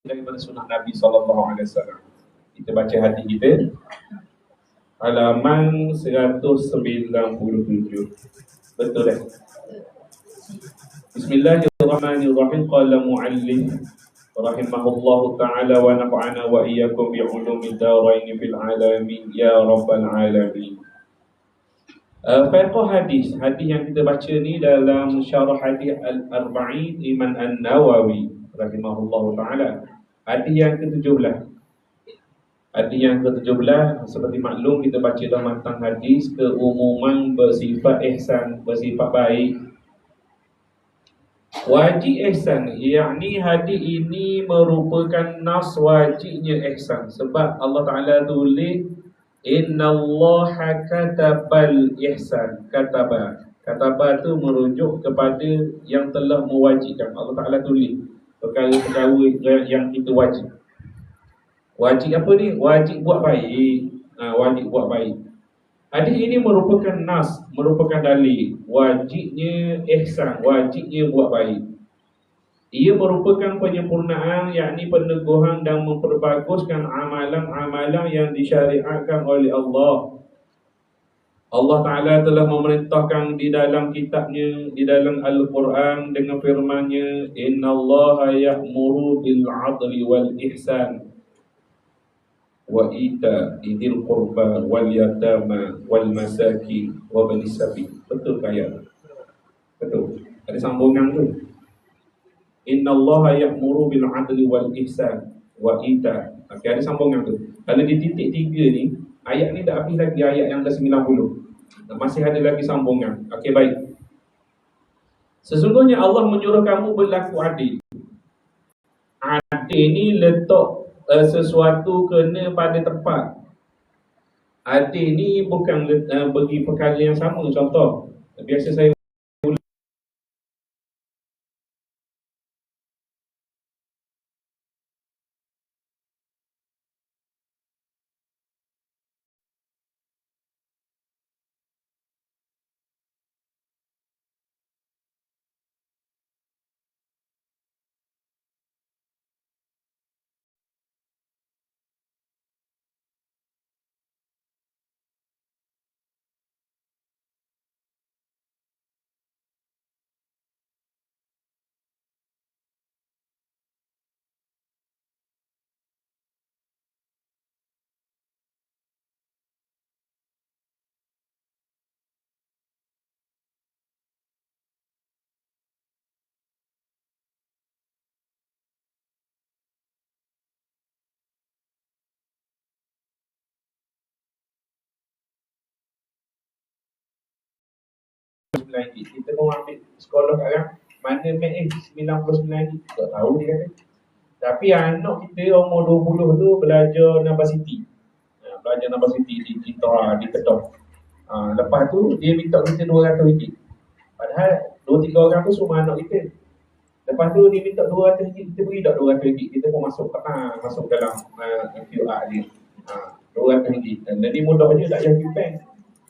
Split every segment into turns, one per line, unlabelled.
daripada sunnah Nabi SAW. Kita baca hati kita, halaman 197. Betul tak? Bismillahirrahmanirrahim. Qala mu'allif rahimahullahu ta'ala wa nafa'ana wa iyyakum bi'ulumid darain fil alamin ya rabbal alamin. Fiqh hadis yang kita baca ni dalam syarah hadis al-arba'in Imam An-Nawawi rahimahullahu ta'ala. Hadis yang ke-17. Hadis yang ke-17, seperti maklum kita baca dalam matan hadis, keumuman bersifat ihsan, bersifat baik. Wajib ihsan, yakni hadis ini merupakan nas wajibnya ihsan. Sebab Allah Ta'ala tulis, Innallaha katabal ihsan. Kataba tu merujuk kepada yang telah mewajibkan. Allah Ta'ala tulis perkara-perkara yang kita wajib. Wajib apa ni? Wajib buat baik. Wajib buat baik. Hadis ini merupakan nas, merupakan dalil wajibnya ihsan, wajibnya buat baik. Ia merupakan penyempurnaan, yakni peneguhan dan memperbaguskan amalan-amalan yang disyariatkan oleh Allah. Allah Ta'ala telah memerintahkan di dalam kitabnya, di dalam Al-Quran dengan firman-Nya, Innallaha ya'muru bil 'adli wal ihsan wa ita idil qurba wal yatama wal masakin wa bani sabil. Betul ke ayat? Betul. Ada sambungan tu. Innallaha ya'muru bil 'adli wal ihsan wa ita. Okey, ada sambungan tu. Kalau di titik 3 ni, ayat ni dah habis lagi, ayat yang ke-90. Masih ada lagi sambungan. Okey, baik. Sesungguhnya Allah menyuruh kamu berlaku adil. Adil ni letak sesuatu kena pada tempat. Adil ni bukan bagi perkara yang sama. Contoh, biasa saya lagi. Kita mau ambil sekolah sekarang, mana mat 99 lagi. Tak tahu dia kata. Tapi anak kita umur 20 tu belajar Nabasiti. Belajar Nabasiti di Citra, di Kedah. Lepas tu dia minta kita RM200. Padahal 2-3 orang tu semua anak kita. Lepas tu dia minta RM200, kita beri tak RM200. Kita pun masuk masuk dalam QR dia. RM200. Dan jadi mudah je, tak payah QPank.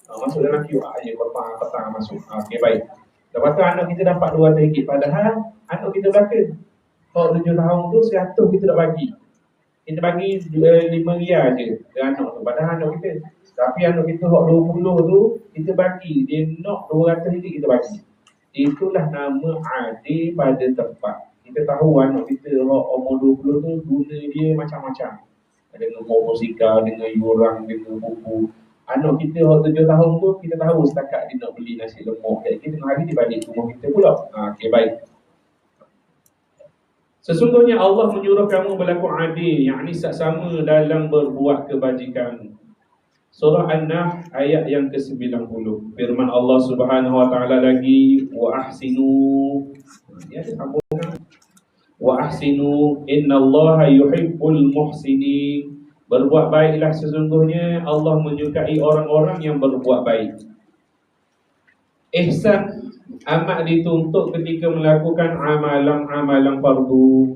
Masuk dalam QR je, petang masuk. Okey, baik. Lepas tu anak kita dapat RM200. Padahal anak kita belakang. Kalau 7 tahun tu 100 kita tak bagi. Kita bagi RM5 je ke anak tu. Padahal anak kita. Tapi anak kita hak 20 tu kita bagi. Dia nak RM200 kita bagi. Itulah nama adil pada tempat. Kita tahu anak kita hak umur 20 tu guna dia macam-macam. Dengan motosikal, dengan yuran, dengan buku. Anak kita hak 7 tahun tu kita tahu setakat dia nak beli nasi lemak. Jadi kita tengah hari dia balik rumah kita pula. Okey, baik. Sesungguhnya Allah menyuruh kamu berlaku adil, yakni sama dalam berbuat kebajikan. Surah An-Nahl ayat yang ke-90. Firman Allah Subhanahu wa taala lagi, wa ahsinu. Ya, sambungan. Wa ahsinu innallaha yuhibbul muhsinin. Berbuat baiklah, sesungguhnya Allah menyukai orang-orang yang berbuat baik. Ihsan amat dituntut ketika melakukan amalan-amalan fardu.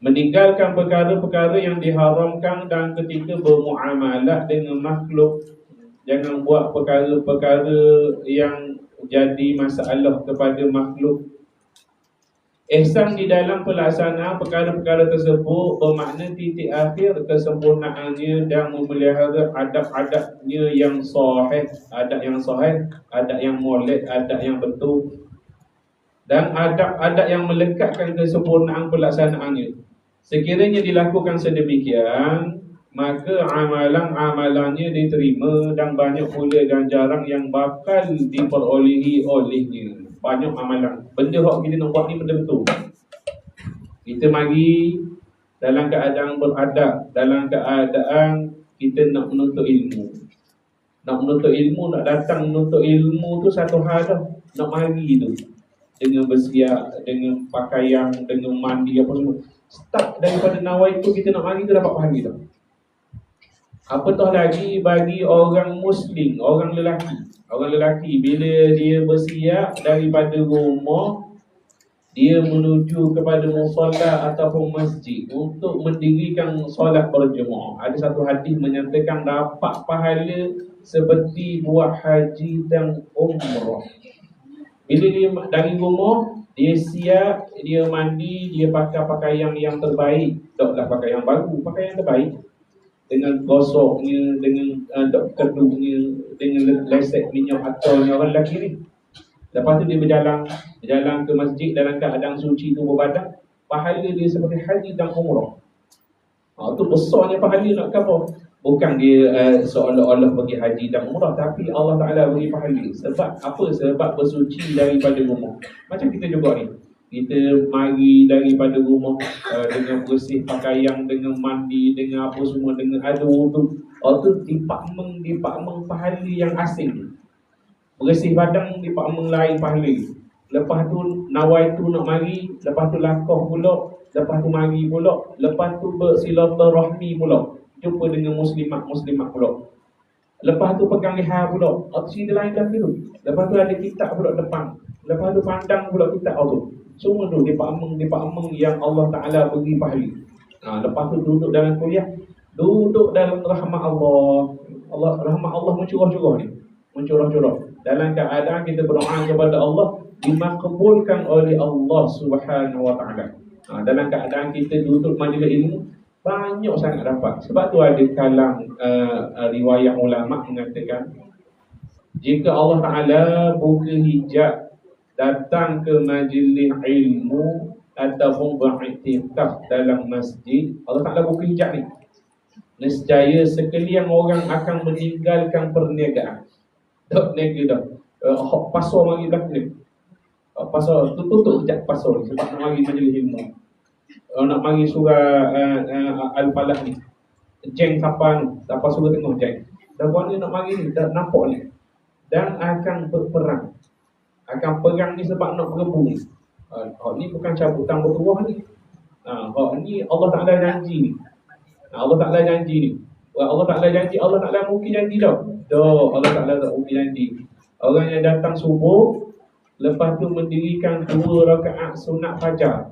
Meninggalkan perkara-perkara yang diharamkan dan ketika bermuamalah dengan makhluk. Jangan buat perkara-perkara yang jadi masalah kepada makhluk. Ihsan di dalam pelaksanaan perkara-perkara tersebut bermakna titik akhir kesempurnaannya dan memelihara adab-adabnya yang sahih, adab yang sahih, adab yang molek, adab yang betul, dan adab-adab yang melekatkan kesempurnaan pelaksanaannya. Sekiranya dilakukan sedemikian, maka amalan-amalannya diterima dan banyak pula ganjaran yang bakal diperolehi olehnya. Banyak amalan. Benda yang kita nak buat ni benda betul. Kita mari dalam keadaan beradab, dalam keadaan kita nak menuntut ilmu. Nak menuntut ilmu, nak datang menuntut ilmu tu satu hal dah. Nak mari tu dengan bersiap, dengan pakaian, dengan mandi apa semua. Start daripada nawai tu kita nak mari tu dapat pahala dah. Apatah lagi bagi orang Muslim, orang lelaki. Orang lelaki bila dia bersiap daripada rumah, dia menuju kepada musalla ataupun masjid untuk mendirikan solat berjemaah. Ada satu hadis menyatakan dapat pahala seperti buat haji dan umrah. Bila dia dari rumah, dia siap, dia mandi, dia pakai pakaian yang terbaik. Taklah pakai yang baru, pakai yang terbaik. Dengan gosoknya, dengan kedungnya, dengan lesek minyak atalnya orang lelaki ni. Lepas tu dia berjalan ke masjid dalam keadaan suci tu berbadan. Pahala dia seperti haji dan umrah. Tu besarnya pahala nak apa? Bukan dia seolah-olah pergi haji dan umrah, tapi Allah Ta'ala beri pahala. Sebab apa? Sebab bersuci daripada rumah. Macam kita juga ni, kita mari daripada rumah dengan bersih pakaian, dengan mandi, dengan apa semua, dengan ada wudu. Tu department pahala yang asing. Bersih badan department lain pahala. Lepas tu nawai tu nak mari, lepas tu lakah pula, lepas tu mari pula, lepas tu bersilaturahmi pula, jumpa dengan muslimat pula. Lepas tu pegang lihat pula, cerita lain dah tu. Lepas tu ada kitab pula depan. Lepas tu pandang pula kitab tu. Semua tu department yang Allah Ta'ala beri pahala. Lepas tu duduk dalam kuliah, duduk dalam rahmat Allah. Rahmat Allah mencurah-curah ni. Mencurah-curah. Dalam keadaan kita berdoa kepada Allah, dimakbulkan oleh Allah Subhanahu Wa Ta'ala. Dalam keadaan kita duduk majlis ilmu, banyak sangat dapat. Sebab tu ada kalam riwayat ulama mengatakan, jika Allah Ta'ala buka hijab datang ke majlis ilmu ataupun beriktikaf dalam masjid, Allah Ta'ala buka hijab ni, nescaya sekalian orang akan meninggalkan perniagaan. Tak niaga dah. Pasar mari dah ni. Pasar tutup hijab pasar ni sebab nak mari majlis ilmu. Nak mari surah Al-Falaq ni. Jeng siapa ni? Siapa surah tengok jeng. Dan buat ni nak mari ni, dah nampak ni. Dan akan berperang. Akan perang ni sebab nak berebut ni. Ni bukan cabutan bertuah ni. Ni Allah Ta'ala janji ni. Allah Ta'ala janji ni. Allah Ta'ala janji, Allah Ta'ala mungkin janji tau. Allah Ta'ala tak mungkin janji. Orang yang datang subuh, lepas tu mendirikan 2 rakaat sunat fajar.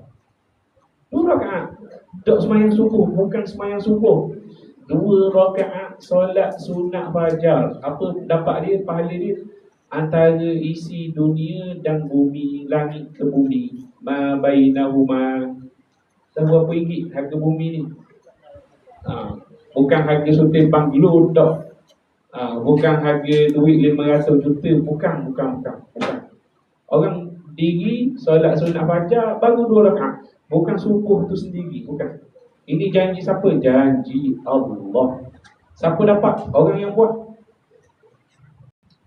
2 rakaat. Tak semayang subuh, bukan semayang subuh. 2 rakaat solat sunat fajar. Apa dapat dia, pahala dia? Antara isi dunia dan bumi, langit ke bumi. Ma bainahuma. Tahu berapa ringgit harga bumi ni? Bukan harga sutil banglo tak. Bukan harga duit 500 juta. Bukan. Orang diri solat sunat fajar baru 2 rakaat. Bukan subuh tu sendiri. Bukan. Ini janji siapa? Janji Allah. Siapa dapat? Orang yang buat.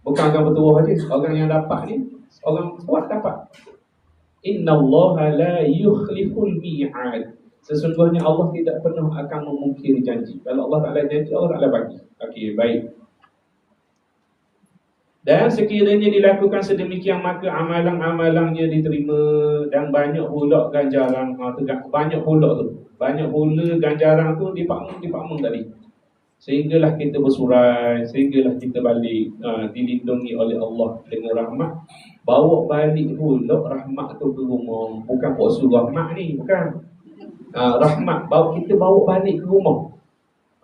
Bukan orang bertuah je. Orang yang dapat ni, orang buat dapat. Innallaha la yukhliful mi'ad. Sesungguhnya Allah tidak pernah akan memungkiri janji. Kalau Allah Ta'ala janji, Allah Ta'ala bagi. Okey, baik. Dan sekiranya dilakukan sedemikian, maka amalan-amalannya diterima dan banyak pula ganjaran. Banyak pula ganjaran tu department tadi. Sehinggalah kita bersurai, sehinggalah kita balik, dilindungi oleh Allah dengan rahmat. Bawa balik pula rahmat tu ke rumah. Bukan paksa rahmat ni, bukan. Rahmat kita bawa balik ke rumah.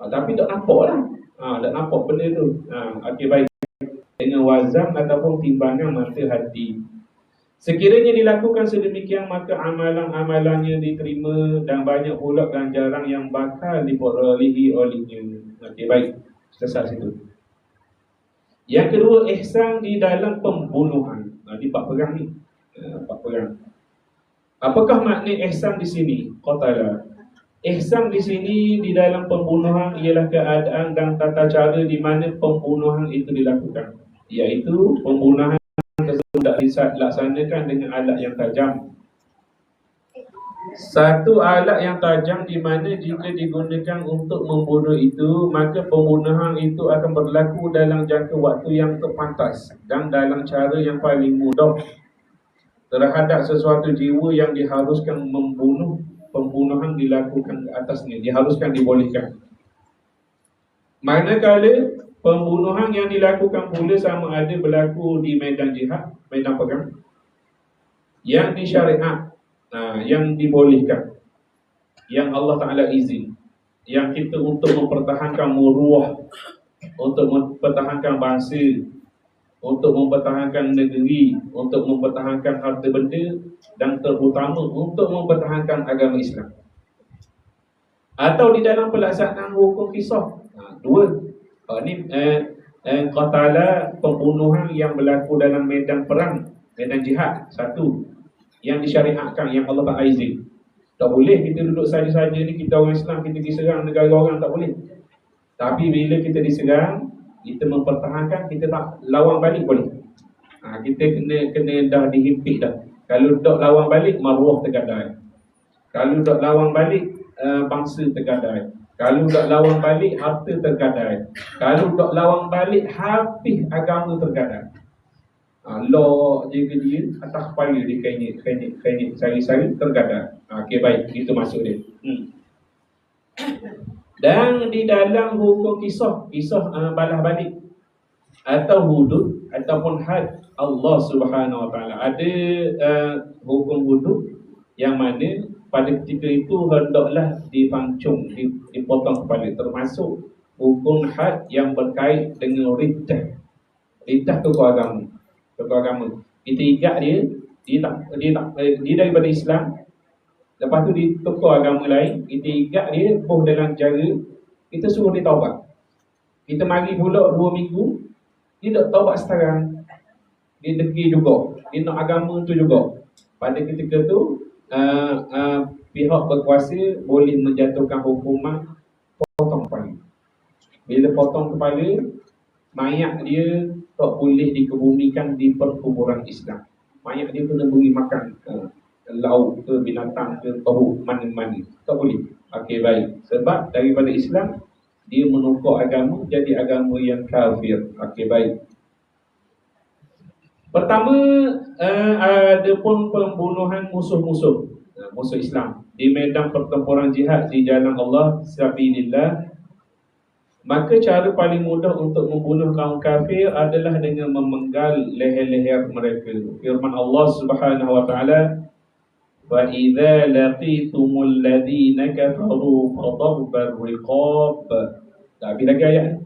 Tapi tak nampak lah. Tak nampak benda tu. Okey, baik. Dengan wazan ataupun timbangan mata hati. Sekiranya dilakukan sedemikian, maka amalan-amalannya diterima dan banyak pula ganjaran yang bakal diperolehi olehnya. Okey, baik. Selesai situ. Yang kedua, ihsan di dalam pembunuhan. Di bab perang ni. Bab perang. Apakah makna ihsan di sini? Qatala. Ihsan di sini di dalam pembunuhan ialah keadaan dan tata cara di mana pembunuhan itu dilakukan, iaitu pembunuhan tersebut dilaksanakan dengan alat yang tajam. Satu alat yang tajam di mana jika digunakan untuk membunuh itu, maka pembunuhan itu akan berlaku dalam jangka waktu yang terpantas dan dalam cara yang paling mudah terhadap sesuatu jiwa yang diharuskan membunuh. Pembunuhan dilakukan ke atasnya, diharuskan, dibolehkan. Manakala pembunuhan yang dilakukan pula sama ada berlaku di medan jihad, medan perang, yang disyariat, yang dibolehkan, yang Allah Ta'ala izin, yang kita untuk mempertahankan muruah, untuk mempertahankan bangsa, untuk mempertahankan negeri, untuk mempertahankan harta benda, dan terutama untuk mempertahankan agama Islam. Atau di dalam pelaksanaan hukum kisah. Dua. Ini qatala, pembunuhan yang berlaku dalam medan perang, medan jihad. Satu, yang disyariatkan, yang Allah Ta'ala izin. Tak boleh kita duduk saja-saja ni, kita orang Islam, kita diserang negara orang, tak boleh. Tapi bila kita diserang, kita mempertahankan, kita tak lawan balik boleh. Kita kena dah dihimpit dah. Kalau tak lawan balik, maruah tergadai. Kalau tak lawan balik, bangsa tergadai. Kalau tak lawan balik, harta tergadai. Kalau tak lawan balik, habis agama tergadai. Law je ke dia, atas kepala dia kainik, sari-sari tergadai. Okey, baik, itu maksud dia. Dan di dalam hukum kisah balas balik atau hudud ataupun had Allah Subhanahu Wa Taala, ada hukum hudud yang mana pada ketika itu hendaklah dipancung, dipotong kepala, termasuk hukum had yang berkait dengan riddah. Riddah tokoh agama. Kita ikat dia daripada Islam. Lepas tu di tokoh agama lain, kita ikat dia dalam cara kita suruh dia taubat. Kita mari pula 2 minggu, dia tak taubat sekarang. Dia degil juga, dia nak agama tu juga. Pada ketika tu pihak berkuasa boleh menjatuhkan hukuman potong kepala. Bila potong kepala, mayat dia tak boleh dikebumikan di perkuburan Islam. Mayat dia kena beri makan lauk ke binatang ke teruk mana-mana, tak boleh. Okey, baik. Sebab daripada Islam dia menukar agama jadi agama yang kafir. Okey, baik. Pertama, ada pun pembunuhan musuh Islam di medan pertempuran jihad di jalan Allah sabilillah. Maka cara paling mudah untuk membunuh kaum kafir adalah dengan memenggal leher-leher mereka. Firman Allah Subhanahu Wa Taala, وَإِذَا لَقِيتُمُ الَّذِينَ كَفَرُوا فَضَرْبَ الرِّقَابِ. Habis lagi ayat.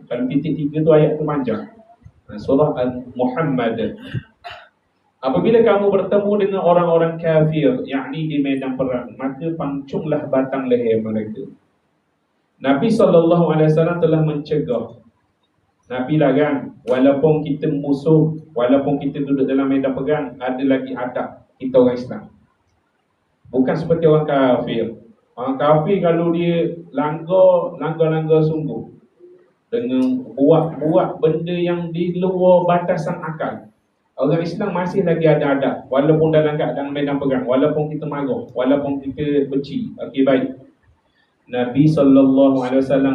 Kalau titik 3 tu ayat tu panjang. Surah Al-Muhammad. Apabila kamu bertemu dengan orang-orang kafir, yakni di medan perang, maka pancunglah batang leher mereka. Nabi SAW telah mencegah. Nabi larang, walaupun kita musuh, walaupun kita duduk dalam medan perang, ada lagi adab kita orang Islam. Bukan seperti orang kafir. Orang kafir kalau dia langgar sungguh, dengan buat benda yang di luar batasan akal. Orang Islam masih lagi ada adab, walaupun dalam keadaan medan perang, walaupun kita marah, walaupun kita benci. Okey, baik. Nabi SAW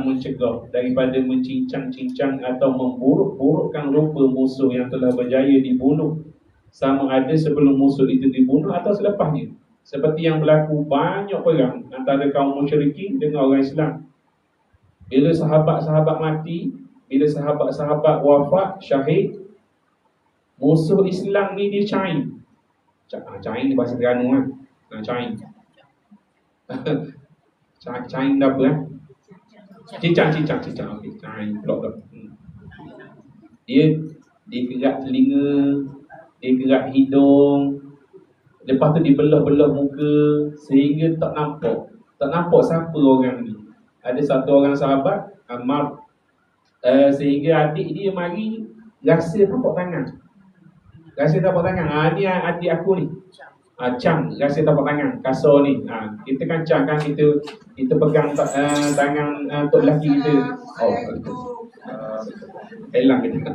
mencegah daripada mencincang-cincang atau memburuk-burukkan rupa musuh yang telah berjaya dibunuh, sama ada sebelum musuh itu dibunuh atau selepasnya. Seperti yang berlaku banyak perang antara kaum musyrikin dengan orang Islam. Bila sahabat-sahabat mati, bila sahabat-sahabat wafat, syahid, musuh Islam ni dia cain. Cain ni bahasa Terengganu kan. Cain. Cain apa kan? Cincang. Okey, cain blok. Dia kerak telinga, dia gerak hidung, lepas tu dibelah-belah muka sehingga tak nampak siapa orang ni. Ada satu orang sahabat Ammar, sehingga adik dia mari rasa tapak tangan. Ni adik aku ni. Cam rasa tapak tangan kasar ni. Kita kan cam kan, kita pegang tangan untuk lelaki kita. Elang kita.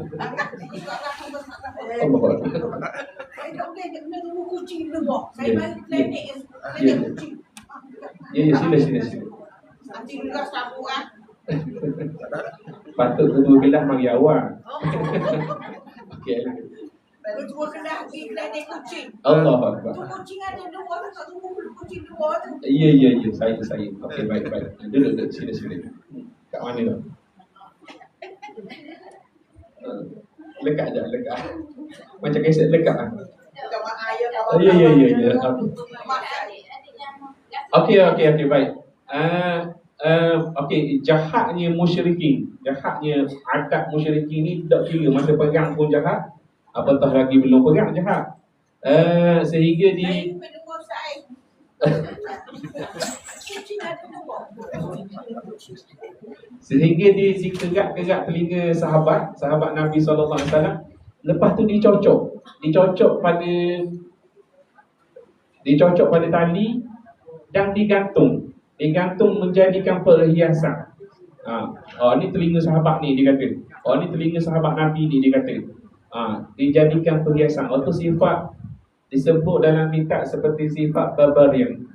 Allah. Ya, sila. Patut kedua belah mari awal. Okey lah.
Kedua belah pergi klinik kucing.
Allah Akbar.
Kucing ada dua, tak tunggu kucing dua tu.
Ya. Saya. Okey, baik. Duduk sila. Kat mana tu? Lekat. Macam keset lekat kan? Ya. Okey, baik. Okey, jahatnya musyrikin, jahatnya adab musyrikin ni tak kira masa pegang pun jahat, apatah lagi belum pegang jahat. Sehingga dia dikerak-kerak telinga sahabat Nabi SAW. Lepas tu dicocok pada tali dan digantung menjadikan perhiasan. Ni telinga sahabat ni dia kata. Ni telinga sahabat Nabi ni dia kata. Dijadikan perhiasan. Itu sifat disebut dalam kitab seperti sifat barbarian.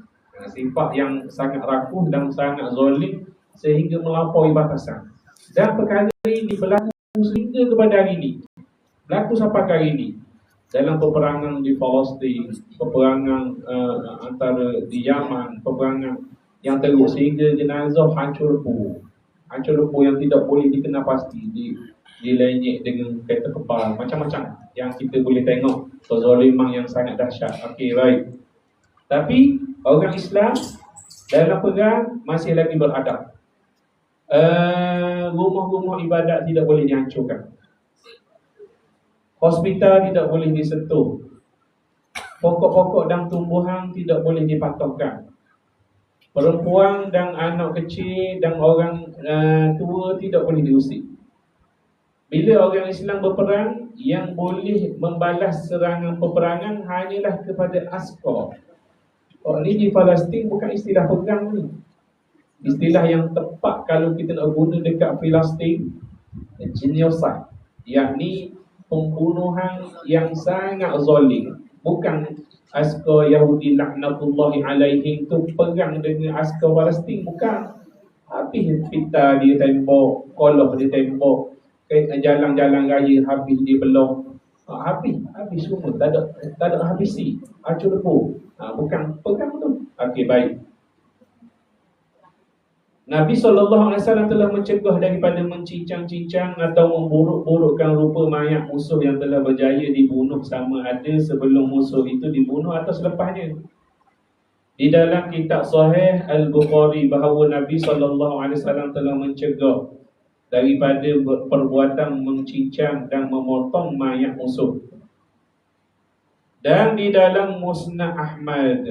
Sifat yang sangat rakuh dan sangat zalim sehingga melampaui batasan. Dan perkara ini berlaku sehingga kepada hari ini. Berlaku sampai hari ini. Dalam peperangan di Palestin, peperangan antara di Yaman, peperangan yang teruk sehingga jenazah hancur lebur yang tidak boleh dikenal pasti, dilenyek dengan kereta kepal, macam-macam yang kita boleh tengok kezaliman yang sangat dahsyat. Okey, baik. Tapi orang Islam dalam perang masih lagi beradab. Rumah-rumah ibadat tidak boleh dihancurkan. Hospital tidak boleh disentuh. Pokok-pokok dan tumbuhan tidak boleh dipatokkan. Perempuan dan anak kecil dan orang tua tidak boleh diusik. Bila orang Islam berperang, yang boleh membalas serangan peperangan hanyalah kepada askar. Ni di Palestin bukan istilah perang ni. Istilah yang tepat kalau kita nak guna dekat Palestin, genocide, yakni pembunuhan yang sangat zalim. Bukan askar Yahudi laknatullahi alaihim tu perang dengan askar Palestin, bukan. Habis pita dia tembok, koloh dia tembok, jalan-jalan raya habis dia belong. Habis semua, tak ada habisi, hancur lebur. Bukan perang tu. Okey, baik. Nabi SAW telah mencegah daripada mencincang-cincang atau memburuk-burukkan rupa mayat musuh yang telah berjaya dibunuh, sama ada sebelum musuh itu dibunuh atau selepasnya. Di dalam kitab Sahih Al-Bukhari bahawa Nabi SAW telah mencegah daripada perbuatan mencincang dan memotong mayat musuh. Dan di dalam Musnad Ahmad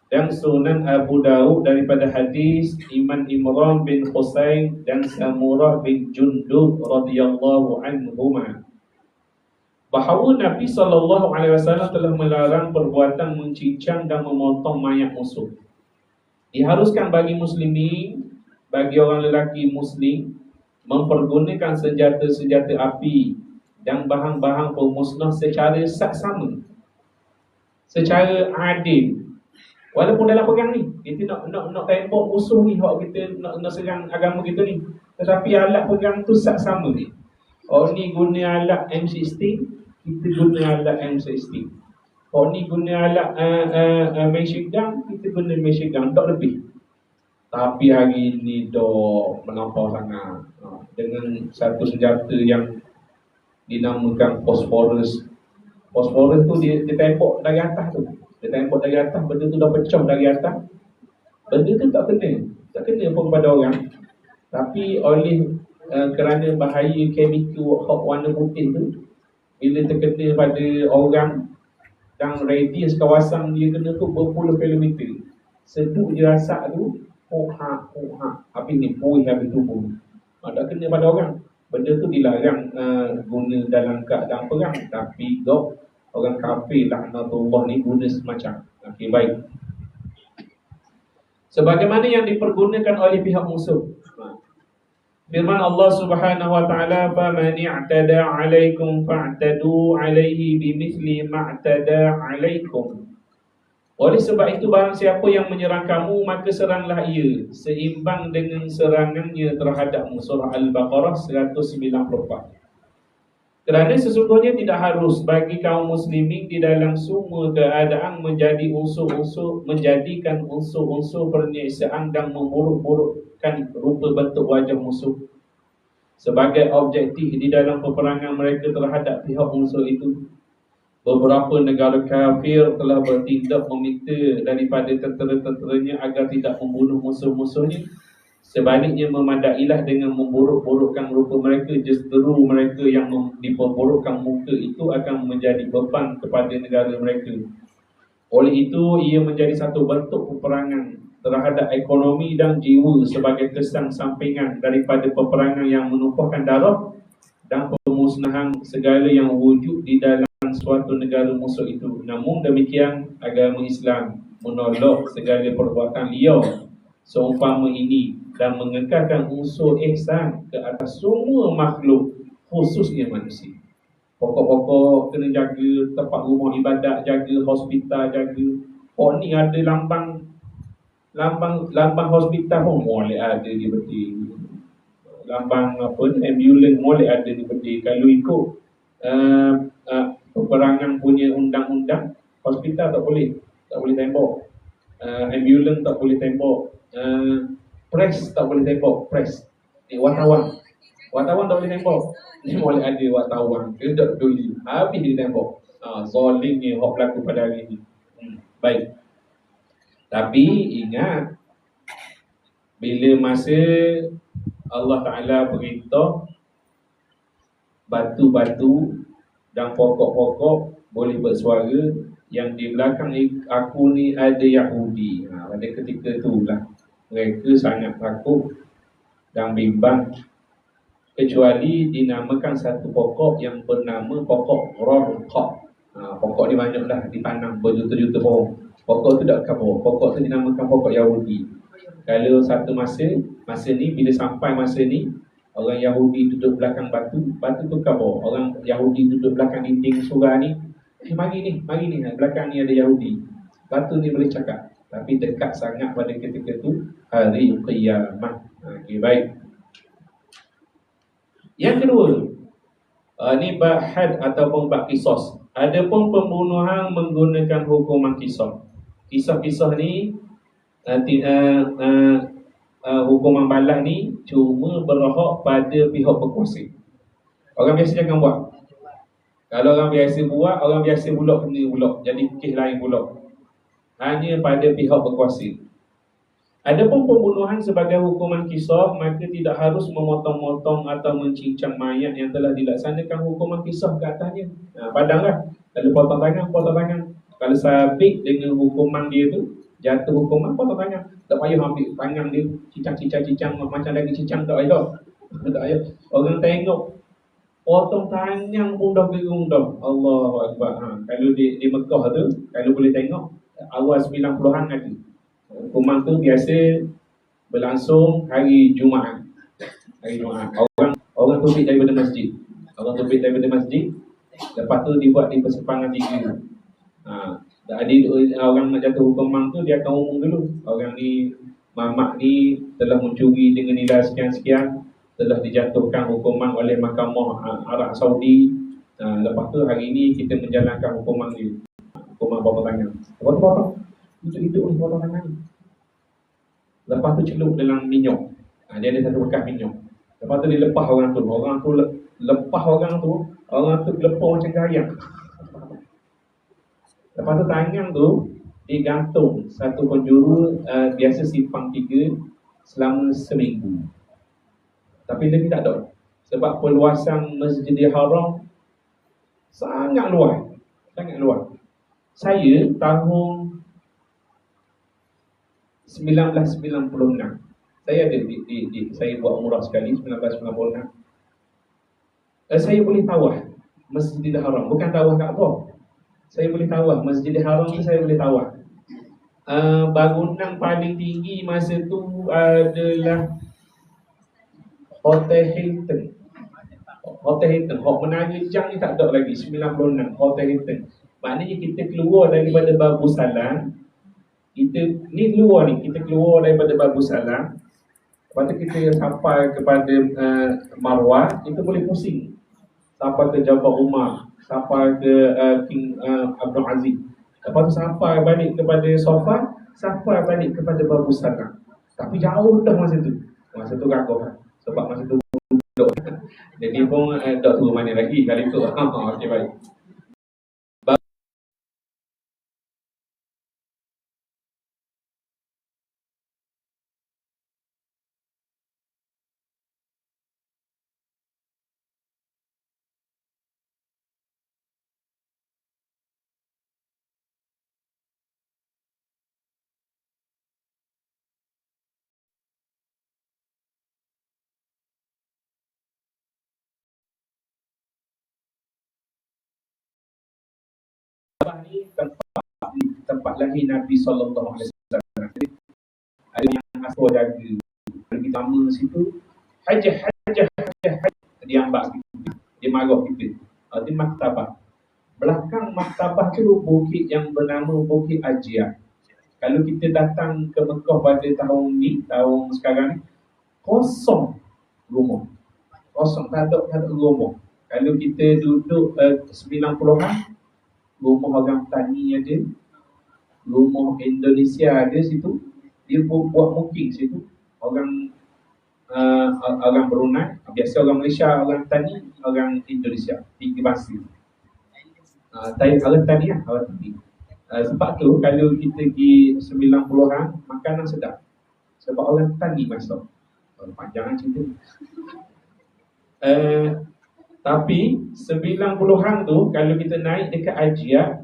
dan Sunan Abu Daud daripada hadis Imam Imran bin Husain dan Samurah bin Jundub radhiyallahu anhuma, bahawa Nabi SAW telah melarang perbuatan mencincang dan memotong mayat musuh. Diharuskan bagi muslimin, bagi orang lelaki muslim, mempergunakan senjata-senjata api dan bahan-bahan pemusnah secara saksama, secara adil. Walaupun dalam perang ni kita nak tembak musuh ni, hak kita nak serang agama kita ni, tetapi alat perang tu sama ni. Ni guna alat M16, kita guna alat M16. Ni guna alat machine gun, kita guna machine gun, tak lebih. Tapi hari ni dah melampau sangat. Dengan satu senjata yang dinamakan Phosphorus. Phosphorus tu dia tembak dari atas tu. Dia tembak dari atas, benda tu dah pecah dari atas. Benda tu tak kena pun pada orang. Tapi oleh kerana bahaya chemical hot warna putih tu, Bila terkena pada orang dan radius kawasan dia kena tu berpuluh kilometer. Seduk je rasak tu, hak. Habis ni pui habis tubuh. Tak kena pada orang. Benda tu dilarang guna dalam keadaan perang. Tapi orang kafir laknatullah ni guna semacam. Okey, baik. Sebagaimana yang dipergunakan oleh pihak musuh. Firman Allah Subhanahu wa taala, "Faman i'tada 'alaikum fa'tadu 'alaihi bimithli ma'tada 'alaikum." Oleh sebab itu barang siapa yang menyerang kamu, maka seranglah ia seimbang dengan serangannya terhadapmu. Surah Al-Baqarah 194. Kerana sesungguhnya tidak harus bagi kaum muslimin di dalam semua keadaan menjadikan unsur-unsur penyiksaan dan memburuk-burukkan rupa bentuk wajah musuh sebagai objektif di dalam peperangan mereka terhadap pihak unsur itu. Beberapa negara kafir telah bertindak meminta daripada tentera-tenteranya agar tidak membunuh musuh-musuhnya. Sebaliknya memadailah dengan memburuk-burukkan rupa mereka. Justru mereka yang diperburukkan muka itu akan menjadi beban kepada negara mereka. Oleh itu ia menjadi satu bentuk peperangan terhadap ekonomi dan jiwa sebagai kesan sampingan daripada peperangan yang menumpahkan darah dan pemusnahan segala yang wujud di dalam suatu negara musuh itu. Namun demikian, agama Islam menolak segala perbuatan liar seumpama ini dan mengekalkan unsur ihsan ke atas semua makhluk, khususnya manusia. Pokok-pokok kena jaga, tempat rumah ibadat jaga, hospital jaga. Oh ni ada lambang hospital pun boleh ada di berdiri. Lambang ambulans boleh ada di berdiri. Kalau ikut peperangan punya undang-undang, hospital tak boleh tembok. Ambulans tak boleh tembok. Press tak boleh tembok. Press wartawan tak boleh tembok. Ni boleh ada wartawan, dia tak peduli, habis dia tembok. Zalimnya hak berlaku pada hari ini. Baik. Tapi ingat, bila masa Allah Ta'ala beritahu batu-batu dan pokok-pokok boleh bersuara, yang di belakang aku ni ada Yahudi. Pada ketika itulah mereka sangat takut dan bimbang, kecuali dinamakan satu pokok yang bernama pokok Rorqah. Pokok ni banyaklah ditanam berjuta-juta pohon. Pokok tu tak kabur. Pokok tu dinamakan pokok Yahudi. Kalau satu masa ni, bila sampai masa ni, orang Yahudi duduk belakang batu tu kabur. Orang Yahudi duduk belakang dinding surah ni, mari ni, belakang ni ada Yahudi. Batu ni boleh cakap. Tapi dekat sangat pada ketika tu hari qiyamah. Okey, baik. Yang kedua, ni bab had ataupun bab qisas. Adapun pembunuhan menggunakan hukuman qisas. Kisah-kisah ni hukuman balas ni cuma berhak pada pihak berkuasa. Orang biasa jangan buat. Kalau orang biasa buat, orang biasa pula kena pula. Jadi kes lain pula. Hanya pada pihak berkuasa. Adapun pembunuhan sebagai hukuman kisah, maka tidak harus memotong-motong atau mencincang mayat yang telah dilaksanakan hukuman kisah ke atasnya. Padanglah. Kalau potong tangan. Kalau sabit dengan hukuman dia tu, jatuh hukuman, potong tangan. Tak payah ambil tangan dia, cicang macam lagi cicang, tak payah. Tak payah. Orang tengok potong tangan pun dah gerung dah. Allahu Akbar. Kalau di Mekah tu, kalau boleh tengok, awal 90-an ada. Hukuman tu biasa berlangsung hari Jumaat. Orang tubik daripada masjid. Lepas tu dibuat di persimpangan 3. Orang nak jatuh hukuman tu, dia akan umum dulu. Orang ni, mamak ni telah mencuri dengan nilai sekian-sekian, telah dijatuhkan hukuman oleh Mahkamah Arab Saudi. Lepas tu hari ni kita menjalankan hukuman dia. Hukuman potong tangan. Lepas tu potong. Hidup ni potong tangan ni. Lepas tu celup dalam minyak. Dia ada satu bekas minyak. Lepas tu dia lepas orang tu. Orang tu lepas orang tu lepas macam gayang. Lepas tu tangan tu digantung satu penjuru, biasa simpang 3 selama seminggu. Tapi lebih tak ada. Sebab perluasan Masjidil Haram Sangat luas. Sangat luas. Saya tahun 1996. Saya ada saya buat umrah sekali 1996. Saya boleh tawaf Masjidil Haram, bukan tawaf Kaabah. Saya boleh tawaf Masjidil Haram tu, saya boleh tawaf. Bangunan paling tinggi masa tu adalah Hotel Hilton. Hotel Hilton. Hok Menara Jang ni tak ada lagi, 96 Hotel Hilton. Maknanya kita keluar daripada Babu Salam. Kita ni keluar ni, kita keluar daripada Babu Salam. Lepas tu kita sampai kepada Marwah, kita boleh pusing. Sampai ke Jabal Umar, sampai ke King Abdul Aziz. Lepas tu sampai balik kepada Safa, sampai balik kepada Babu Salam. Tapi jauh dah masa tu. Masa tu raguh lah. Sebab masa tu duduk. Jadi pun tak tahu mana lagi kali tu. Okey, baik. Ni tempat lahir Nabi sallallahu alaihi wasallam. Ada yang asal jaga. Lagi lama situ hajah. Dia ambak kita. Dia marah kita. Di maktabah. Belakang maktabah tu bukit yang bernama Bukit Ajia. Kalau kita datang ke Mekah pada tahun ni, tahun sekarang ni, kosong rumah. Kosong, tak ada rumah. Kalau kita duduk 90-an, rumah orang tani ada, rumah Indonesia ada situ, dia buat mukim situ. Orang Brunei, biasa orang Malaysia, orang tani, orang Indonesia, tiga bangsa. Orang tani lah, orang tani. Sebab tu kalau kita pergi 90-an, makanan sedap. Sebab orang tani masuk. Panjang cerita. Tapi 90-an tu kalau kita naik dekat Ajia,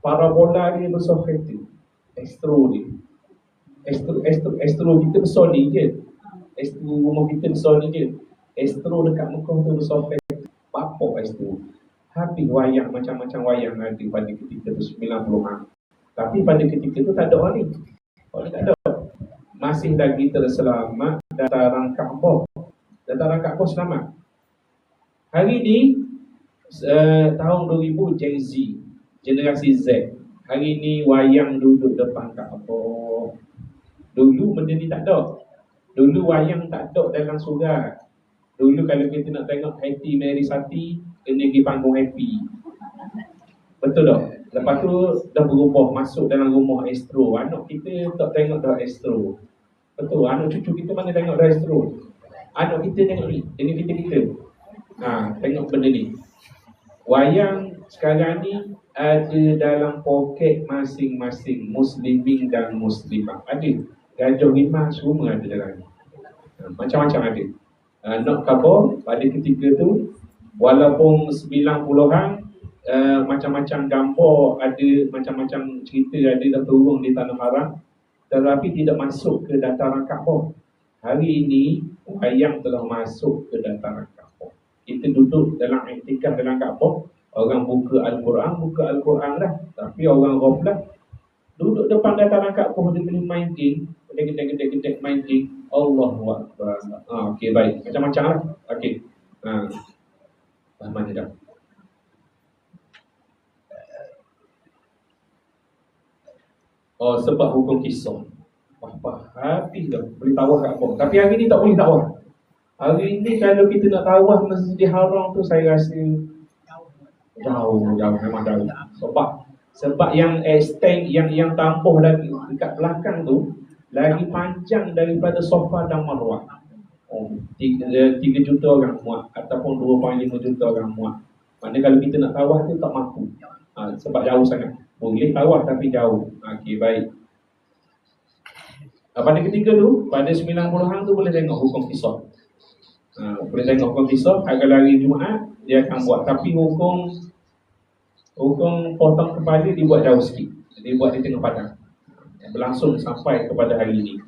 parabola dia besar kereta. Astro dia. Astro kita besar ni je. Astro rumah kita besar ni je. Astro dekat Mekah tu besar kereta. Apa Astro? Habis wayang, macam-macam wayang ada pada ketika tu 90-an. Tapi pada ketika tu tak ada orang ni. Orang tak ada. Masih lagi terselamat dataran Kaabah. Dataran Kaabah selamat. Hari ni tahun 2000 Gen Z, generasi Z. Hari ni wayang duduk depan Kaabah. Dulu benda ni tak ada. Dulu wayang tak ada dalam surat. Dulu kalau kita nak tengok Happy Mary Sati, kena pergi panggung Happy. Betul tak? Lepas tu dah berubah masuk dalam rumah Astro. Anak kita tak tengok dah Astro. Betul, anak cucu kita mana tengok dah Astro. Anak kita tengok ni, ini kita. Tengok benda ni. Wayang sekarang ni ada dalam poket masing-masing Muslimin dan Muslimah. Ada. Gajah rimah semua ada dalam ni. Macam-macam ada. Nak khabar pada ketika tu, walaupun 90-an, macam-macam gambar ada, macam-macam cerita ada dah turun di Tanah Haram, tetapi tidak masuk ke dataran Kaabah. Hari ini wayang telah masuk ke dataran Kaabah. Kita duduk dalam iktikaf dalam Kaabah, orang buka Al-Quran lah. Tapi orang ghaflah duduk depan dataran Kaabah, dia boleh main game, gedek main game. Allahu Akbar. Okey, baik. Macam-macam lah. Okey. Mana dah? Sebab hukum kisah. Habis dah. Boleh tawaf kat apa. Tapi hari ni tak boleh tawaf. Hari ni kalau kita nak tawaf Masjidil Haram tu, saya rasa jauh, memang jauh. Sebab yang extend, yang tambah lagi dekat belakang tu, lagi panjang daripada Safa dan Marwah. 3 juta orang muat ataupun 2.5 juta orang muat. Maknanya kalau kita nak tawaf tu tak mampu. Sebab jauh sangat. Boleh tawaf tapi jauh. Okey, baik. Pada ketika tu, pada 90-an tu boleh tengok hukum kisah. Boleh tengok hukum kisah. Agar hari Jumaat, dia akan buat. Tapi hukum potong kepala dibuat jauh sikit. Dia buat di tengah padang, berlangsung sampai kepada hari ini.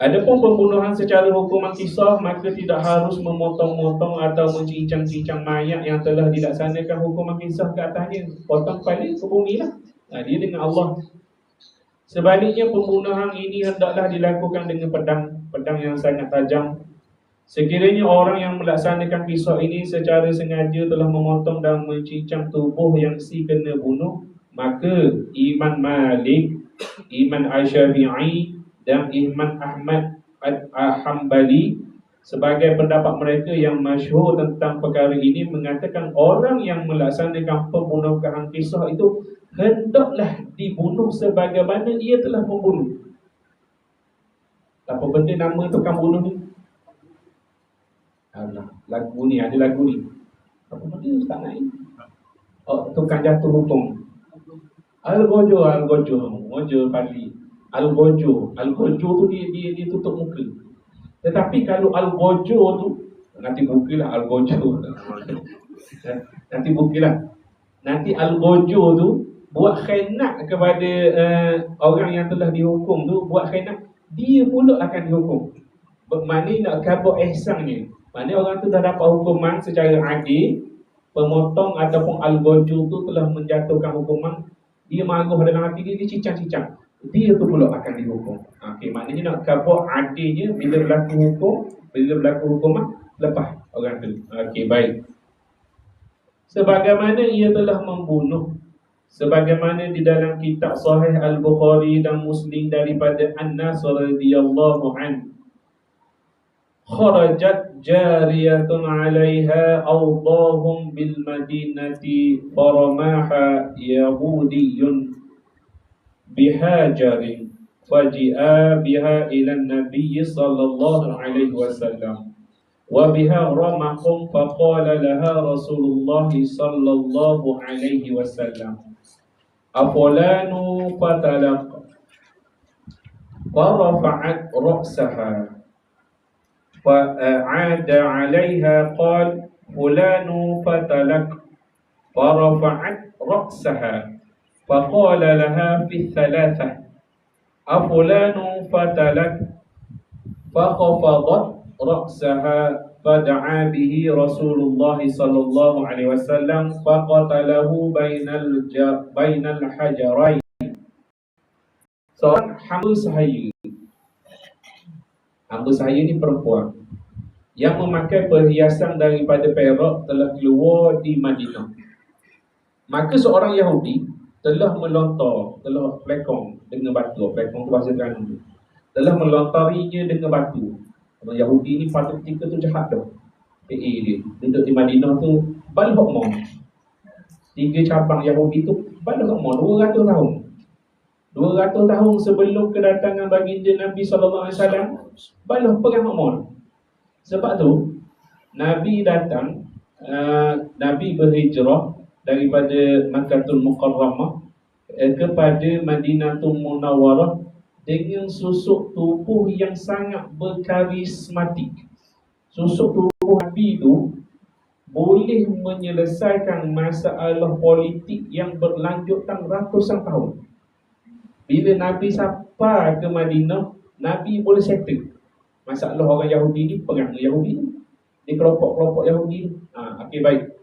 Adapun pembunuhan secara hukuman kisah, maka tidak harus memotong-motong atau mencincang-cincang mayat yang telah dilaksanakan hukuman kisah ke atasnya. Potong kepala ke bumi lah. Dia dengan Allah. Sebaliknya pembunuhan ini hendaklah dilakukan dengan pedang yang sangat tajam. Sekiranya orang yang melaksanakan kisah ini secara sengaja telah memotong dan mencincang tubuh yang si kena bunuh, maka Imam Malik, Imam Asy-Syafi'i dan Imam Ahmad Hanbali sebagai pendapat mereka yang masyhur tentang perkara ini mengatakan orang yang melaksanakan pembunuhan kisah itu hendaklah dibunuh sebagaimana ia telah membunuh. Apa benda nama tukang bunuh ni? Alah, lagu ni, ada lagu ni. Apa benda Ustaz naik? Tukang jatuh hukum. Al-Gojo Fadli. Al-Gojo tu dia tutup muka. Tetapi kalau Al-Gojo tu, nanti bukilah Al-Gojo. Nanti bukilah. Nanti Al-Gojo tu buat khianat kepada orang yang telah dihukum tu, buat khianat, dia pula akan dihukum. Bermakna nak kabur ihsannya. Maknanya orang tu dah dapat hukuman secara adil, pemotong ataupun Al-Gojo tu telah menjatuhkan hukuman, dia marah dalam hati dia cincang-cincang, dia tu pula akan dihukum. Okey, maknanya nak kabur adilnya bila berlaku hukuman, lepas orang tu. Okey, baik. Sebagaimana ia telah membunuh, sebagaimana di dalam kitab Sahih Al-Bukhari dan Muslim daripada Anas radhiyallahu anhu, kharajat jariyatun 'alaiha awdahum bil madinati faramaha yahudiyyun bihajarin faji'a biha ila an-nabiy sallallahu alaihi wasallam wa biha ramahum faqala laha Rasulullah sallallahu alaihi wasallam afalanu fatalaq farafa'at ra'saha فعاد عليها قال فلان فتلك فرفعت رأسها فقال لها في الثلاثة أفلان فتلك فخفضت رأسها فدعا به رسول الله صلى الله عليه وسلم فقتله بين الحجرين. Seorang hamba sahaya ni perempuan yang memakai perhiasan daripada perak telah keluar di Madinah. Maka seorang Yahudi telah melontar, telah pelekong dengan batu. Pelekong tu bahasa Terengganu, telah melontarinya dengan batu. Orang Yahudi ni pada ketika tu jahat dah. PA dia duduk di Madinah tu balik hukmah. 3 cabang Yahudi tu balik hukmah 200 tahun. 200 tahun sebelum kedatangan baginda Nabi SAW, balah perang Uhud. Sebab tu Nabi datang, Nabi berhijrah daripada Makkahul Mukarramah kepada Madinatul Munawwarah dengan susuk tubuh yang sangat berkarismatik. Susuk tubuh Nabi itu boleh menyelesaikan masalah politik yang berlanjutan ratusan tahun. Bila Nabi sampai ke Madinah, Nabi boleh settle masalah orang Yahudi ni, perang Yahudi ni, kelompok-kelompok Yahudi. Okey, baik.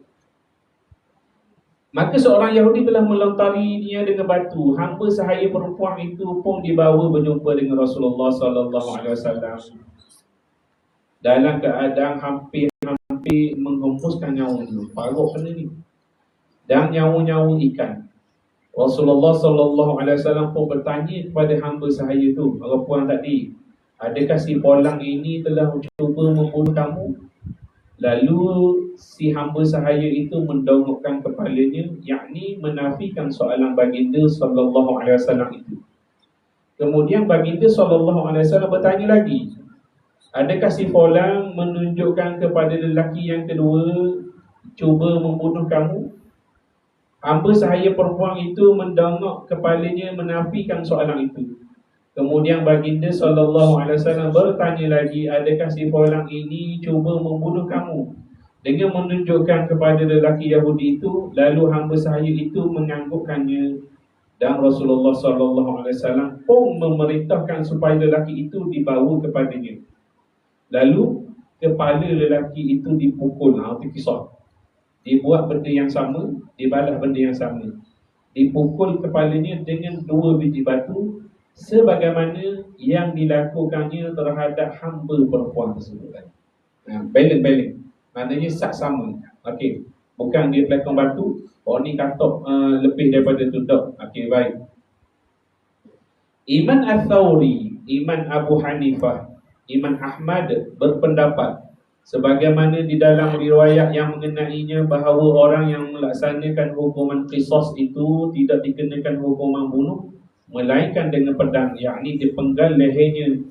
Maka seorang Yahudi telah melontarinya dengan batu. Hamba sahaya perempuan itu pun dibawa berjumpa dengan Rasulullah sallallahu alaihi wasallam dalam keadaan hampir menghempuskan nyawanya. Paruk kena ni. Dan nyawa-nyawa ikan. Rasulullah sallallahu alaihi wasallam pun bertanya kepada hamba sahaya itu, perempuan tadi, adakah si polang ini telah cuba membunuh kamu? Lalu si hamba sahaya itu mendongokkan kepalanya, yakni menafikan soalan baginda sallallahu alaihi wasallam itu. Kemudian baginda sallallahu alaihi wasallam bertanya lagi, adakah si polang menunjukkan kepada lelaki yang kedua cuba membunuh kamu? Hamba sahaya perempuan itu mendongok kepalanya menafikan soalan itu. Kemudian baginda sallallahu alaihi wasallam bertanya lagi, adakah si polang ini cuba membunuh kamu? dengan menunjukkan kepada lelaki Yahudi itu, lalu hamba sahaya itu menganggukkannya, dan Rasulullah SAW pun memerintahkan supaya lelaki itu dibawa kepadanya. Lalu kepala lelaki itu dipukul. Itu kisah. Dia buat benda yang sama, dia balas benda yang sama. Dipukul kepalanya dengan 2 biji batu, sebagaimana yang dilakukannya terhadap hamba perempuan tersebut. Balance. Maknanya sama. Okey. Bukan dia pelakon batu, ni katok lebih daripada tu. Okey, baik. Iman Al-Thawri, Iman Abu Hanifah, Iman Ahmad berpendapat sebagaimana di dalam riwayat yang mengenainya bahawa orang yang melaksanakan hukuman qisas itu tidak dikenakan hukuman bunuh melainkan dengan pedang, yakni dipenggal lehernya.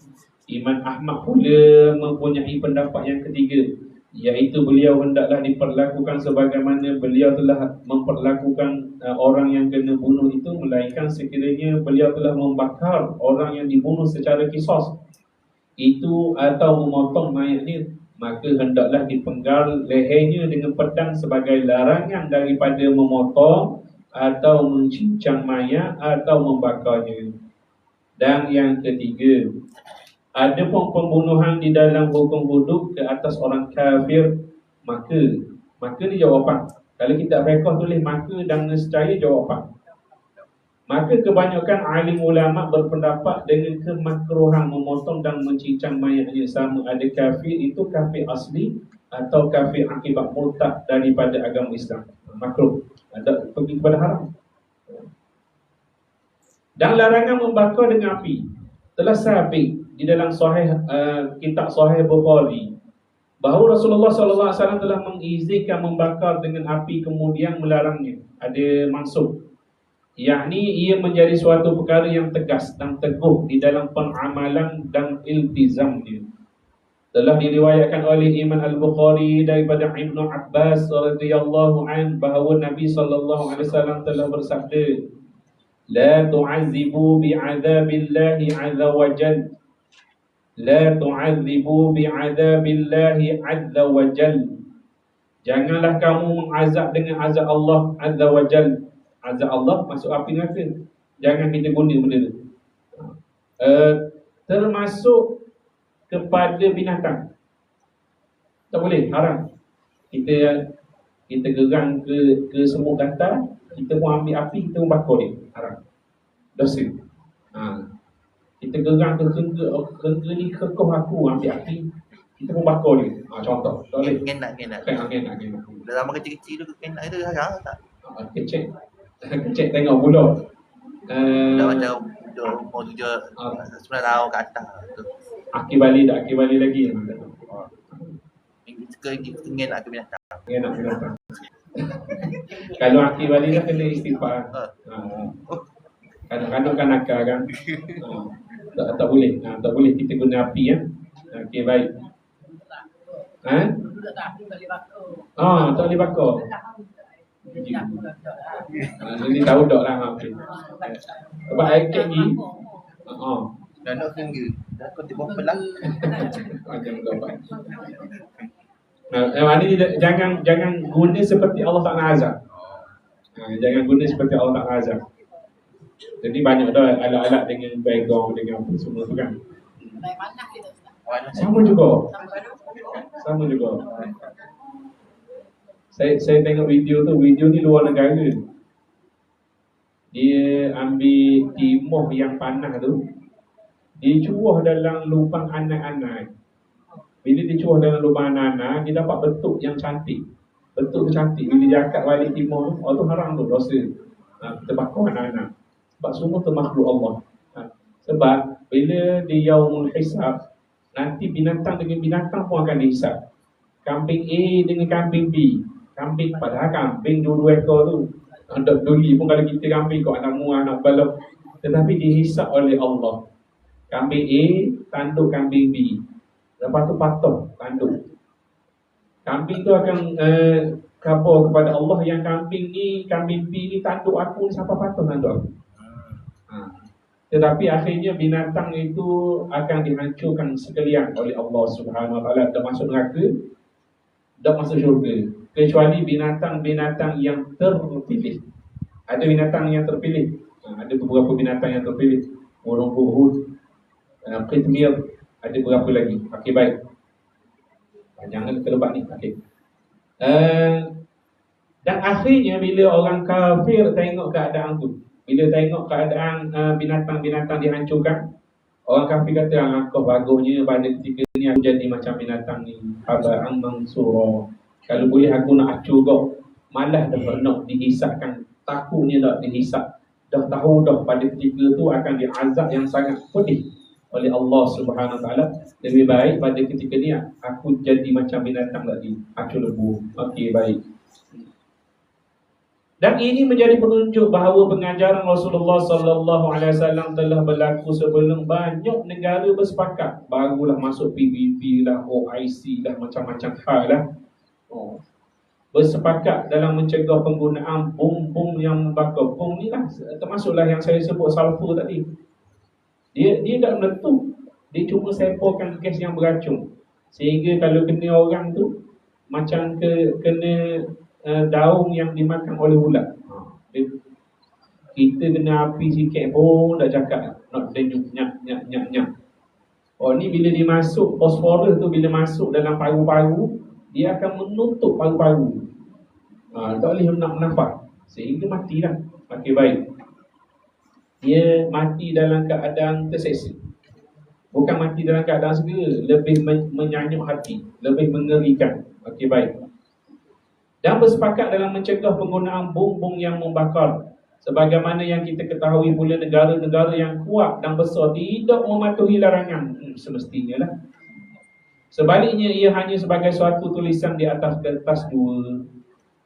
Iman Ahmad pula mempunyai pendapat yang ketiga, iaitu beliau hendaklah diperlakukan sebagaimana beliau telah memperlakukan orang yang kena bunuh itu, melainkan sekiranya beliau telah membakar orang yang dibunuh secara qisas itu atau memotong mayatnya, maka hendaklah dipenggal lehernya dengan pedang sebagai larangan daripada memotong atau mencincang mayat atau membakarnya. Dan yang ketiga, ada pun pembunuhan di dalam hukum hudud ke atas orang kafir, maka dia jawab apa? Kalau kita rekod tulis maka dan nescaya jawab apa? Maka kebanyakan alim ulama berpendapat dengan kemakruhan memotong dan mencincang mayatnya, sama ada kafir itu kafir asli atau kafir akibat murtad daripada agama Islam. Makruh, ada pergi kepada haram. Dan larangan membakar dengan api telah sabit di dalam kitab Sahih Bukhari bahawa Rasulullah SAW telah mengizinkan membakar dengan api kemudian melarangnya. Ada maksud, yakni ia menjadi suatu perkara yang tegas dan teguh di dalam pengamalan dan iltizamnya. Telah diriwayatkan oleh Imam Al-Bukhari daripada Ibnu Abbas radhiyallahu an bahawa Nabi SAW telah bersabda, "La tu'adzibu bi'adzabillahi 'azza wa jalla, la tu'adzibu bi'adzabillahi 'azza wa jalla." Janganlah kamu mengazab dengan azab Allah 'azza wa jalla. Azab Allah masuk api neraka. Jangan kita guna benda tu. Termasuk kepada binatang. Tak boleh, haram. Kita gerang ke semut gatal, kita pun ambil api, kita pun bakar dia. Haram. Dosa. Kita gerang ke kengga ni kekoh aku, ambil api, kita pun bakar dia. Contoh. Tak boleh.
Kenak. Dalam kecil-kecil tu kenak itu haram tak?
Kecek tengok budak.
Dah macam umur 9 tahun ke atas tu.
Aki balik lagi.
Ingin nak ke binatang.
Kalau aki balik dah kena istighfar. Kadang-kadang kan nakal kan. Tak boleh. Tak boleh kita guna api ya. Okey, baik. Tak boleh bakar. Jadi tahu dak lah. Okey. Sebab air kek ni.
Dah nak kengga. Dah kau tiba pelang.
Macam gambar. Ini jangan guna seperti Allah Taala azab. Jangan guna seperti Allah Taala azab. Jadi banyak dah alat-alat dengan background dengan apa semua tu kan. Sama juga. Saya tengok video ni luar negara. Dia ambil timah yang panas tu, dia cuah dalam lubang anak-anak. Bila dia cuah dalam lubang anak-anak, dia dapat bentuk yang cantik. Bentuk tu cantik. Bila dia angkat balik timah tu, tu haram tu, dosa. Kita bakar anak-anak. Sebab semua tu makhluk Allah. Sebab bila di yaumul hisab, nanti binatang dengan binatang pun akan dihisab. Kambing A dengan kambing B. Padahal kambing dua-dua ekor tu. Anak duli pun kalau kita kambing kau anak muah, anak balok. Tetapi dihisab oleh Allah. Kambing A tanduk kambing B. Lepas tu patuh tanduk. Kambing tu akan kabur kepada Allah, yang kambing B ni tanduk aku ni, siapa patuh tanduk aku. Tetapi akhirnya binatang itu akan dihancurkan sekalian oleh Allah Subhanahu Wa Taala, termasuk neraka. tak masuk syurga, kecuali binatang-binatang yang terpilih. Ada binatang yang terpilih. Ada beberapa binatang yang terpilih. Burung burut, qitmir, ada berapa lagi. Okey, baik. Jangan terlebat ni. Okey. Dan akhirnya bila orang kafir tengok keadaan tu, bila tengok keadaan binatang-binatang dihancurkan, orang kafir kata, kau bagusnya pada ketika ni aku jadi macam binatang ni, haba'an mansura. Kalau boleh aku nak acur kau. Malah dah nak dihisapkan, takutnya tak dihisap. Dah tahu dah pada ketika tu akan diazab yang sangat pedih oleh Allah Subhanahu Wa Taala. Lebih baik pada ketika ni aku jadi macam binatang tadi, acur lebu. Okey, baik. Dan ini menjadi penunjuk bahawa pengajaran Rasulullah sallallahu alaihi wasallam telah berlaku sebelum banyak negara bersepakat. Barulah masuk PBB lah, OIC lah, macam-macam hal lah. Bersepakat dalam mencegah penggunaan bom-bom yang membakar. Bom ni lah, termasuklah yang saya sebut sulfur tadi. Dia tak meletup. Dia cuma semporkan gas yang beracun. Sehingga kalau kena orang tu, macam kena daun yang dimakan oleh ulat. Kita kena api sikit pun dah cakap nak denyut nyak. Ni bila dia masuk, fosforus tu bila masuk dalam paru-paru, dia akan menutup paru-paru. Tak boleh nak bernafas, sehingga matilah. Okey, baik. Dia mati dalam keadaan terseksa. Bukan mati dalam keadaan segera, lebih menyanyuk hati, lebih mengerikan. Okey, baik. Dan bersepakat dalam mencegah penggunaan bom-bom yang membakar. Sebagaimana yang kita ketahui pula, negara-negara yang kuat dan besar tidak mematuhi larangan. Semestinya lah. Sebaliknya, ia hanya sebagai suatu tulisan di atas kertas dua.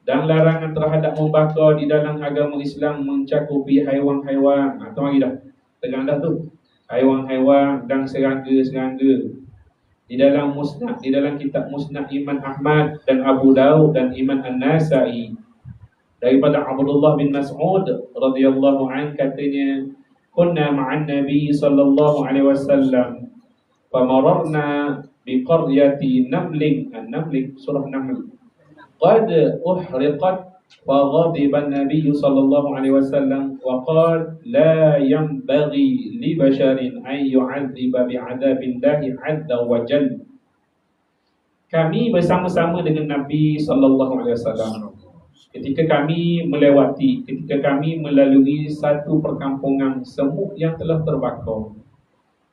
Dan larangan terhadap membakar di dalam agama Islam mencakupi haiwan-haiwan. Tu mari dah. Tegang dah tu. Haiwan-haiwan dan serangga-serangga. Di dalam musnad, di dalam kitab Musnad Imam Ahmad dan Abu Daud dan Imam An-Nasa'i, daripada Abdullah bin Mas'ud radhiyallahu an, katanya, kunna ma'an Nabi sallallahu alaihi wasallam famararna biqaryati namlin, an-naml surah Nahl, qad uhriqat فغضب النبي صلى الله عليه وسلم وقال لا ينبغي لبشر أن يعذب بعذاب الله عز وجل. Kami bersama-sama dengan Nabi sallallahu alaihi wasallam ketika kami melalui satu perkampungan semut yang telah terbakar.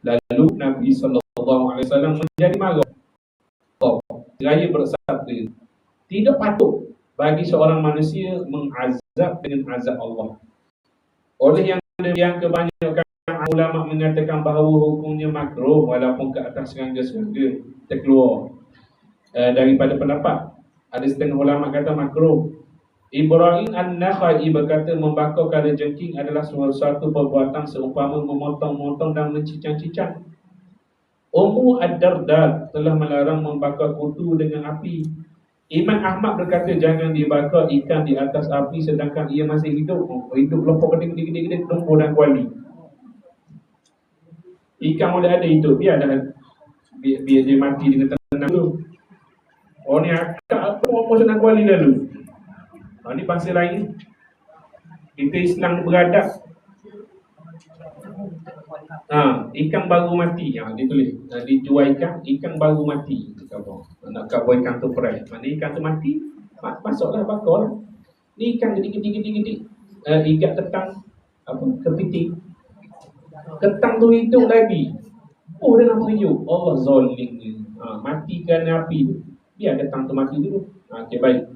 Lalu Nabi sallallahu alaihi wasallam menjadi marah. Seraya bersabda, tidak patut bagi seorang manusia mengazab dengan azab Allah. Oleh yang kebanyakan ulama mengatakan bahawa hukumnya makruh walaupun ke atas serangga-serangga terkeluar daripada pendapat. Ada setengah ulama kata makruh. Ibrahim An-Nakhai berkata membakar kalajengking adalah suatu perbuatan seumpama memotong-motong dan mencicang-cicang. Ummu Ad-Darda telah melarang membakar kutu dengan api. Imam Ahmad berkata jangan dibakar ikan di atas api sedangkan ia masih hidup. Hidup kelompok gede-gede lumpur dan kuali. Ikan boleh ada hidup, biar dia mati dengan tenang dulu. Ni akak apa senang kuali lalu. Ni bangsa lain. Kita Islam beradab. Ikan baru mati, dia tulis dijual ikan baru mati. Nak kau ikan tu fresh, mana ikan tu mati, masuklah bakar lah. Ni ikan gede-gede ikat ketang kepiting. Ketang tu hidup lagi. Dalam periuk. Allah zalim ni. Mati kerana api tu. Biar ketang tu mati dulu. Okey, baik.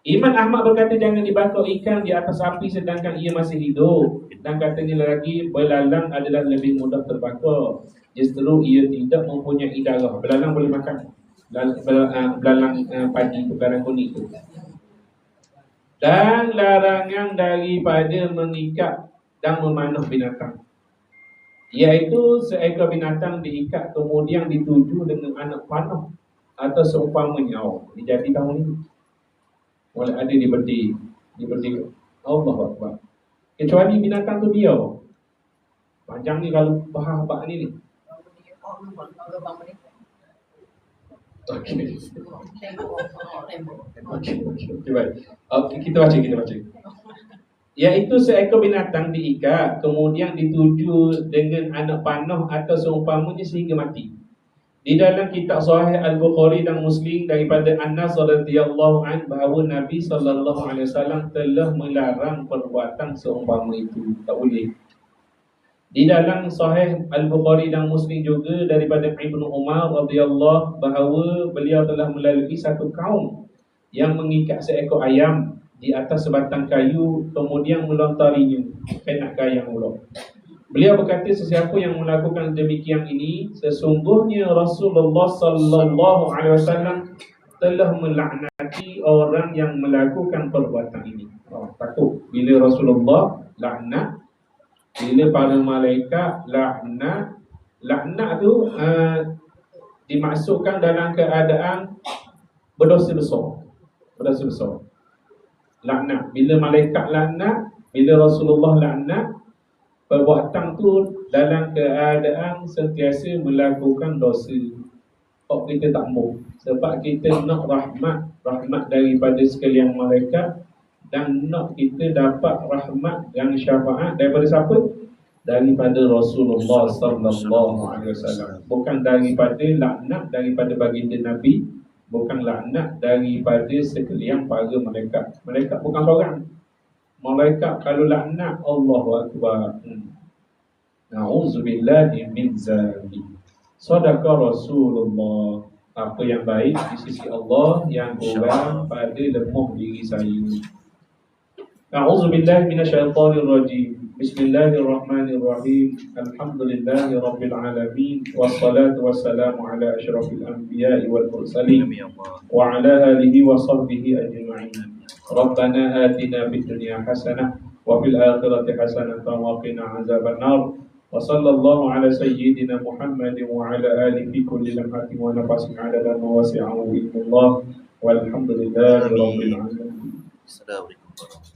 Imam Ahmad berkata jangan dibakar ikan di atas api sedangkan ia masih hidup. Dan katanya lagi, belalang adalah lebih mudah terbakar. Justru ia tidak mempunyai darah. Belalang boleh makan. Belalang padi tu, belalang kuning tu. Dan larangan daripada mengikat dan memanah binatang, iaitu seekor binatang diikat kemudian dituju dengan anak panah atau seumpamanya. Jadi tahun ini boleh ada diberi Allah Akbar. Kecuali binatang tu dia. Panjang ni kalau faham bab ni. Okey.
Tembok.
Okey, baik. Okey, kita baca. Iaitu seekor binatang diikat, kemudian dituju dengan anak panah atau seumpamanya sehingga mati. Di dalam kitab Sahih Al-Bukhari dan Muslim daripada Anas radhiyallahu an bahawa Nabi sallallahu alaihi wasallam telah melarang perbuatan seumpama itu. Tak boleh. Di dalam Sahih Al-Bukhari dan Muslim juga daripada Ibnu Umar radhiyallahu bahawa beliau telah melalui satu kaum yang mengikat seekor ayam di atas sebatang kayu kemudian melontarinya kena kayang pula. Beliau berkata, sesiapa yang melakukan demikian ini, sesungguhnya Rasulullah sallallahu alaihi wasallam telah melaknati orang yang melakukan perbuatan ini. Takut bila Rasulullah laknat, bila para malaikat laknat. Laknat tu dimasukkan dalam keadaan berdosa besar. Laknat, bila malaikat laknat, bila Rasulullah laknat, perbuatan tu dalam keadaan sentiasa melakukan dosa. Kok kita tak mau, sebab kita nak rahmat daripada sekalian malaikat, dan nak kita dapat rahmat dan syafaat daripada siapa? Daripada Rasulullah sallallahu alaihi wasallam. Bukan daripada laknat daripada baginda Nabi, bukan laknat daripada sekalian para malaikat. Malaikat bukan seorang. Malaikat kalau laknat, Allahu Akbar. Na'udzubillahi min zalik. Sadaqa Rasulullah. Apa yang baik di sisi Allah yang kurang pada lemah diri saya. Na'udzubillahi minasyaitonir rajim. Bismillahirrahmanirrahim. Alhamdulillahi rabbil alamin. Wassalatu wassalamu ala asyrafil anbiya'i wal mursalin wa ala alihi wa sahbihi ajma'in. Rabbana atina fid dunya hasanah wa fil akhirati hasanah wa qina azaban nar. Wa sallallahu ala sayyidina Muhammadin wa ala alihi fi kulli lamhatin wa nafasin adada ma wasi'ahu ilmullah walhamdulillahi rabbil alamin.
Assalamualaikum.